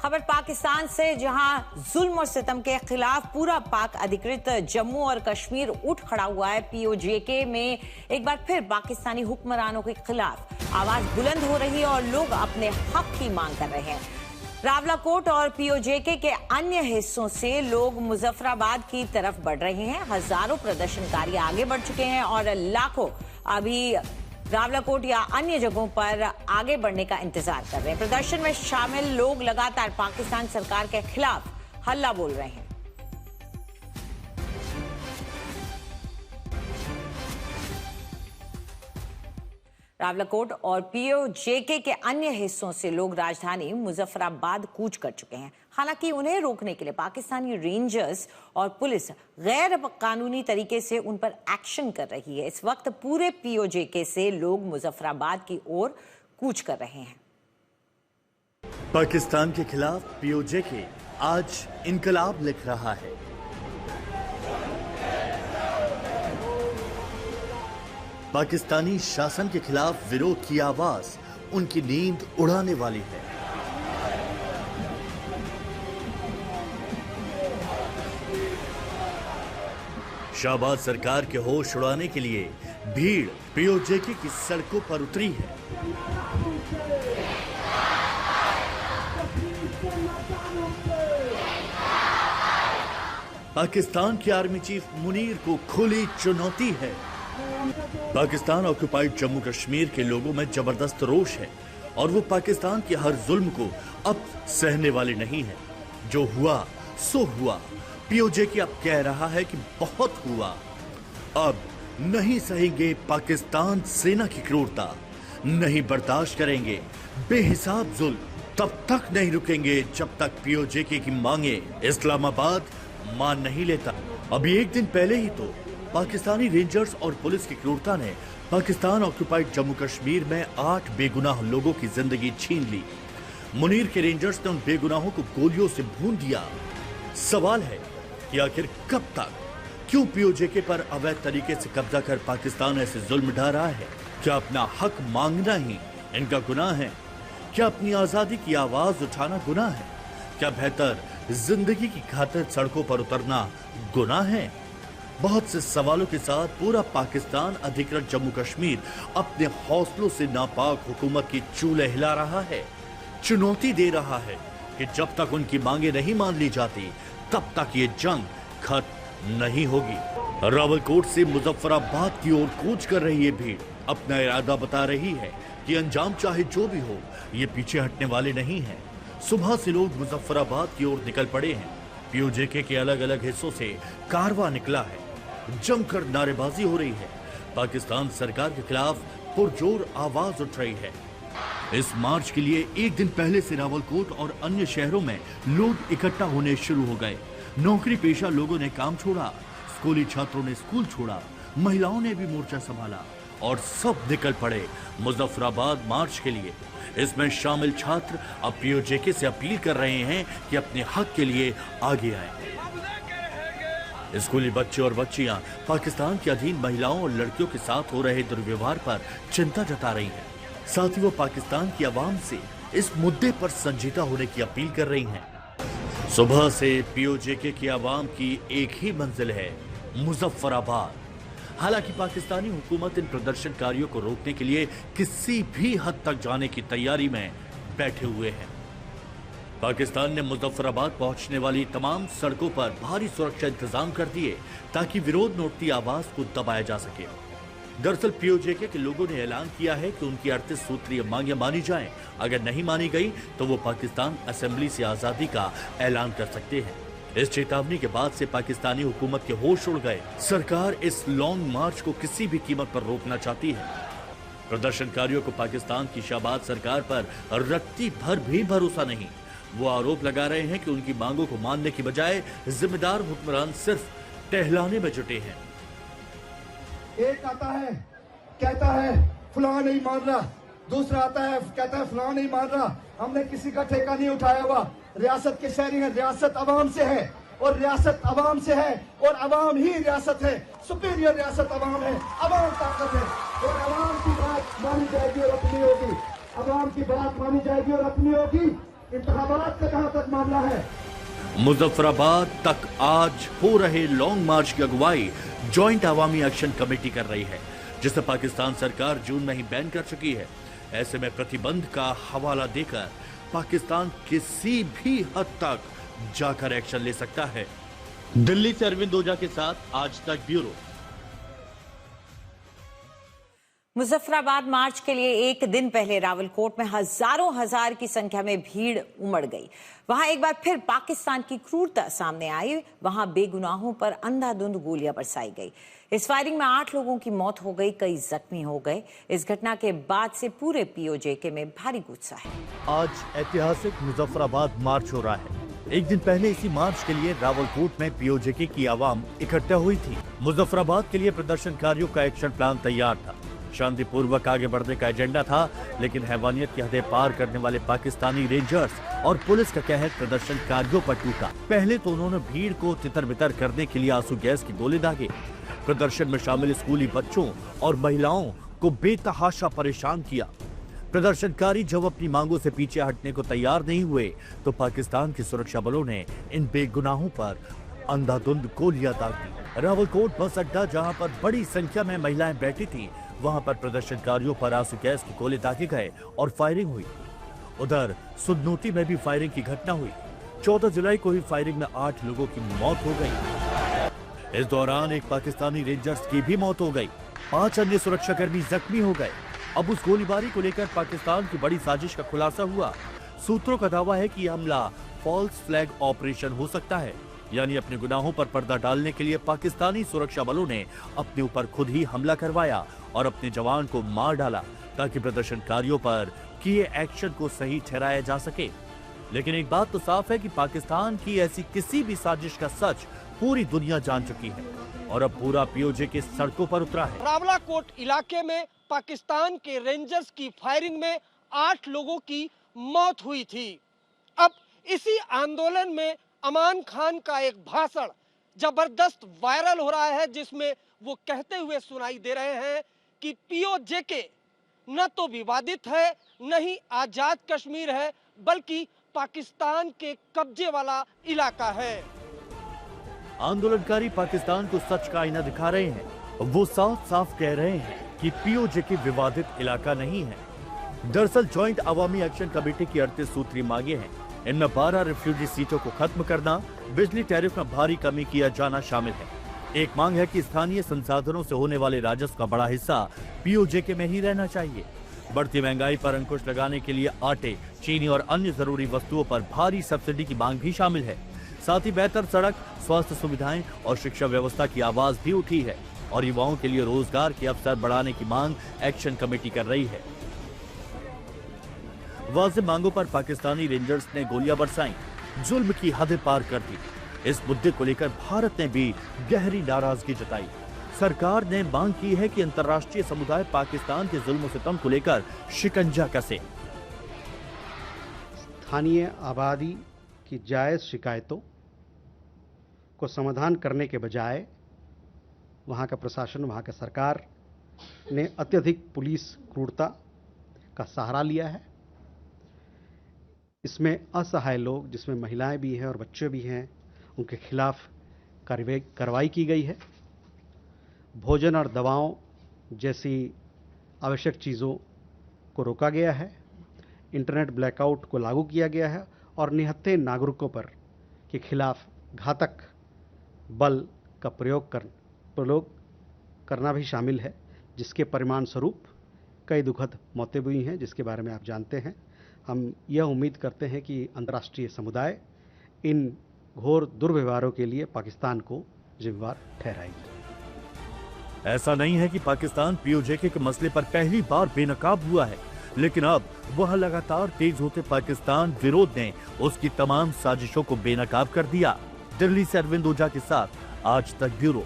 खबर पाकिस्तान से, जहां जुल्म और सितम के खिलाफ पूरा पाक अधिकृत जम्मू और कश्मीर उठ खड़ा हुआ है। पीओजेके में एक बार फिर पाकिस्तानी हुक्मरानों के खिलाफ आवाज बुलंद हो रही है और लोग अपने हक की मांग कर रहे हैं। रावलाकोट और पीओजेके के अन्य हिस्सों से लोग मुजफ्फराबाद की तरफ बढ़ रहे हैं। हजारों प्रदर्शनकारी आगे बढ़ चुके हैं और लाखों अभी रावलाकोट या अन्य जगहों पर आगे बढ़ने का इंतजार कर रहे हैं। प्रदर्शन में शामिल लोग लगातार पाकिस्तान सरकार के खिलाफ हल्ला बोल रहे हैं। रावलाकोट और पीओजेके के अन्य हिस्सों से लोग राजधानी मुजफ्फराबाद कूच कर चुके हैं। हालांकि उन्हें रोकने के लिए पाकिस्तानी रेंजर्स और पुलिस गैर कानूनी तरीके से उन पर एक्शन कर रही है। इस वक्त पूरे पीओजेके से लोग मुजफ्फराबाद की ओर कूच कर रहे हैं। पाकिस्तान के खिलाफ पीओजेके आज इनकलाब लिख रहा है। पाकिस्तानी शासन के खिलाफ विरोध की आवाज उनकी नींद उड़ाने वाली है। शाहबाज सरकार के होश उड़ाने के लिए भीड़ पीओजेके की सड़कों पर उतरी है। पाकिस्तान के आर्मी चीफ मुनीर को खुली चुनौती है। पाकिस्तान ऑक्युपाइड जम्मू कश्मीर के लोगों में जबरदस्त रोष है और वो पाकिस्तान के हर जुल्म को अब सहने वाले नहीं है। जो हुआ सो हुआ। पीओजेके अब कह रहा है कि बहुत हुआ, अब नहीं सहेंगे पाकिस्तान सेना की क्रूरता, नहीं बर्दाश्त करेंगे बेहिसाब जुल्म, तब तक नहीं रुकेंगे जब तक पीओजेके की मांगे इस्लामाबाद मान नहीं लेता। अभी एक दिन पहले ही तो पाकिस्तानी रेंजर्स और पुलिस की क्रूरता ने पाकिस्तान ऑक्युपाइड जम्मू कश्मीर में 8 बेगुनाह लोगों की जिंदगी छीन ली। मुनीर के रेंजर्स ने उन बेगुनाहों को गोलियों से भून दिया। सवाल है कि आखिर कब तक, क्यों पीओजेके पर अवैध तरीके से कब्जा कर पाकिस्तान ऐसे जुल्म ढा रहा है? क्या अपना हक मांगना ही इनका गुनाह है? क्या अपनी आजादी की आवाज उठाना गुनाह है? क्या बेहतर जिंदगी की खातिर सड़कों पर उतरना गुनाह है? बहुत से सवालों के साथ पूरा पाकिस्तान अधिकृत जम्मू कश्मीर अपने हौसलों से नापाक हुकूमत की चूल्हे हिला रहा है। चुनौती दे रहा है कि जब तक उनकी मांगे नहीं मान ली जाती तब तक ये जंग खत्म नहीं होगी। रावलकोट से मुजफ्फराबाद की ओर कूच कर रही ये भीड़ अपना इरादा बता रही है कि अंजाम चाहे जो भी हो, ये पीछे हटने वाले नहीं हैं। सुबह से लोग मुजफ्फराबाद की ओर निकल पड़े हैं। पीओजेके के अलग अलग हिस्सों से कारवां निकला है। जमकर नारेबाजी हो रही है। पाकिस्तान सरकार के खिलाफ पुरजोर आवाज उठ रही है। इस मार्च के लिए एक दिन पहले से रावलकोट और अन्य शहरों में लोग इकट्ठा होने शुरू हो गए। नौकरी पेशा लोगों ने काम छोड़ा, स्कूली छात्रों ने स्कूल छोड़ा, महिलाओं ने भी मोर्चा संभाला और सब निकल पड़े मुजफ्फराबाद मार्च के लिए। इसमें शामिल छात्र अब पीओजेके से अपील कर रहे हैं कि अपने हक के लिए आगे आए। स्कूली बच्चे और बच्चियां पाकिस्तान की अधीन महिलाओं और लड़कियों के साथ हो रहे दुर्व्यवहार पर चिंता जता रही हैं। साथ ही वो पाकिस्तान की आवाम से इस मुद्दे पर संजीदा होने की अपील कर रही हैं। सुबह से पीओजेके की आवाम की एक ही मंजिल है, मुजफ्फराबाद। हालांकि पाकिस्तानी हुकूमत इन प्रदर्शनकारियों को रोकने के लिए किसी भी हद तक जाने की तैयारी में बैठे हुए हैं। पाकिस्तान ने मुजफ्फराबाद पहुंचने वाली तमाम सड़कों पर भारी सुरक्षा इंतजाम कर दिए ताकि विरोध नोट की आवाज को दबाया जा सके। दरअसल पीओजेके के लोगों ने ऐलान किया है कि उनकी 38 सूत्रीय मांगे मानी जाएं। अगर नहीं मानी गई तो वो पाकिस्तान असेंबली से आजादी का ऐलान कर सकते हैं। इस चेतावनी के बाद से पाकिस्तानी हुकूमत के होश उड़ गए। सरकार इस लॉन्ग मार्च को किसी भी कीमत पर रोकना चाहती है। प्रदर्शनकारियों को पाकिस्तान की शाहबाज सरकार पर रत्ती भर भी भरोसा नहीं। वो आरोप लगा रहे हैं कि उनकी मांगों को मानने की बजाय जिम्मेदार हुक्मरान सिर्फ टहलाने में जुटे हैं। एक आता है कहता है फलां नहीं मान रहा, दूसरा आता है कहता है फलां नहीं मान रहा। हमने किसी का ठेका नहीं उठाया हुआ। रियासत के शहरी हैं, रियासत अवाम से है और रियासत अवाम से है और अवाम ही रियासत है। सुपीरियर रियासत अवाम है, अवाम ताकत है और अवाम की बात मानी जाएगी और अपनी होगी। अवाम की बात मानी जाएगी और अपनी होगी। इंतखाबात का कहां तक मामला है? मुजफ्फराबाद तक आज हो रहे लॉन्ग मार्च की अगुवाई जॉइंट अवामी एक्शन कमेटी कर रही है, जिसे पाकिस्तान सरकार जून में ही बैन कर चुकी है। ऐसे में प्रतिबंध का हवाला देकर पाकिस्तान किसी भी हद तक जाकर एक्शन ले सकता है। दिल्ली से अरविंद ओझा के साथ आज तक ब्यूरो। मुजफ्फराबाद मार्च के लिए एक दिन पहले रावलकोट में हजारों हजार की संख्या में भीड़ उमड़ गई। वहां एक बार फिर पाकिस्तान की क्रूरता सामने आई। वहां बेगुनाहों पर अंधाधुंध गोलियां बरसाई गई। इस फायरिंग में 8 लोगों की मौत हो गई, कई जख्मी हो गए। इस घटना के बाद से पूरे पीओजेके में भारी गुस्सा है। आज ऐतिहासिक मुजफ्फराबाद मार्च हो रहा है। एक दिन पहले इसी मार्च के लिए रावलकोट में पीओजेके की आवाम इकट्ठा हुई थी। मुजफ्फराबाद के लिए प्रदर्शनकारियों का एक्शन प्लान तैयार था। शांतिपूर्वक आगे बढ़ने का एजेंडा था, लेकिन हैवानियत की हदें पार करने वाले पाकिस्तानी रेंजर्स और पुलिस का कहर प्रदर्शनकारियों पर टूटा। पहले तो उन्होंने भीड़ को तितर-बितर करने के लिए आंसू गैस के गोले दागे। प्रदर्शन में शामिल स्कूली बच्चों और महिलाओं को बेतहाशा परेशान किया। प्रदर्शनकारी जब अपनी मांगों से पीछे हटने को तैयार नहीं हुए, तो पाकिस्तान की सुरक्षा बलों ने इन बेगुनाहों पर अंधाधुंध गोलियां दाग दी। रावलकोट बस अड्डा, जहां पर बड़ी संख्या में महिलाएं बैठी थी, वहां पर प्रदर्शनकारियों पर आंसू गैस के गोले दागे गए और फायरिंग हुई। उधर सुदनोती में भी फायरिंग की घटना हुई। 14 जुलाई को ही फायरिंग में 8 लोगों की मौत हो गई। इस दौरान एक पाकिस्तानी रेंजर्स की भी मौत हो गई। 5 अन्य सुरक्षाकर्मी जख्मी हो गए। अब उस गोलीबारी को लेकर पाकिस्तान की बड़ी साजिश का खुलासा हुआ। सूत्रों का दावा है कि यह हमला फॉल्स फ्लैग ऑपरेशन हो सकता है, यानी अपने गुनाहों पर पर्दा डालने के लिए पाकिस्तानी सुरक्षा बलों ने अपने ऊपर खुद ही हमला करवाया और अपने जवान को मार डाला, ताकि प्रदर्शनकारियों पर किए एक्शन को सही ठहराया जा सके। लेकिन एक बात तो साफ है कि पाकिस्तान की ऐसी किसी भी साजिश का सच पूरी दुनिया जान चुकी है और अब पूरा पीओजेके सड़कों पर उतरा है। रावलाकोट इलाके में पाकिस्तान के रेंजर्स की फायरिंग में 8 लोगों की मौत हुई थी। अब इसी आंदोलन में अमान खान का एक भाषण जबरदस्त वायरल हो रहा है, जिसमें वो कहते हुए सुनाई दे रहे हैं कि पीओजेके न तो विवादित है, न ही आजाद कश्मीर है, बल्कि पाकिस्तान के कब्जे वाला इलाका है। आंदोलनकारी पाकिस्तान को सच का आईना दिखा रहे हैं। वो साफ साफ कह रहे हैं कि पीओजेके विवादित इलाका नहीं है। दरअसल जॉइंट अवामी एक्शन कमेटी की 38 सूत्री मांगे हैं। इनमें 12 रिफ्यूजी सीटों को खत्म करना, बिजली टैरिफ में भारी कमी किया जाना शामिल है। एक मांग है कि स्थानीय संसाधनों से होने वाले राजस्व का बड़ा हिस्सा पीओजेके में ही रहना चाहिए। बढ़ती महंगाई पर अंकुश लगाने के लिए आटे, चीनी और अन्य जरूरी वस्तुओं पर भारी सब्सिडी की मांग भी शामिल है। साथ ही बेहतर सड़क, स्वास्थ्य सुविधाएं और शिक्षा व्यवस्था की आवाज भी उठी है और युवाओं के लिए रोजगार के अवसर बढ़ाने की मांग एक्शन कमेटी कर रही है। वाज़ेह मांगों पर पाकिस्तानी रेंजर्स ने गोलियां बरसाई, जुल्म की हदें पार कर दी। इस मुद्दे को लेकर भारत ने भी गहरी नाराजगी जताई। सरकार ने मांग की है कि अंतर्राष्ट्रीय समुदाय पाकिस्तान के जुल्म सितम को लेकर शिकंजा कसे। स्थानीय आबादी की जायज शिकायतों को समाधान करने के बजाय वहाँ का प्रशासन, वहाँ का सरकार ने अत्यधिक पुलिस क्रूरता का सहारा लिया है। इसमें असहाय लोग, जिसमें महिलाएं भी हैं और बच्चे भी हैं, उनके खिलाफ कार्रवाई की गई है। भोजन और दवाओं जैसी आवश्यक चीज़ों को रोका गया है। इंटरनेट ब्लैकआउट को लागू किया गया है और निहत्थे नागरिकों पर के खिलाफ घातक बल का प्रयोग करना भी शामिल है, जिसके परिणाम स्वरूप कई दुखद मौतें हुई हैं, जिसके बारे में आप जानते हैं। हम यह उम्मीद करते हैं कि अंतर्राष्ट्रीय समुदाय इन घोर दुर्व्यवहारों के लिए पाकिस्तान को जिम्मेदार ठहराएगी। ऐसा नहीं है कि पाकिस्तान पीओजेके के मसले पर पहली बार बेनकाब हुआ है, लेकिन अब वह लगातार तेज होते पाकिस्तान विरोध ने उसकी तमाम साजिशों को बेनकाब कर दिया। दिल्ली से अरविंद ओझा के साथ आज तक ब्यूरो।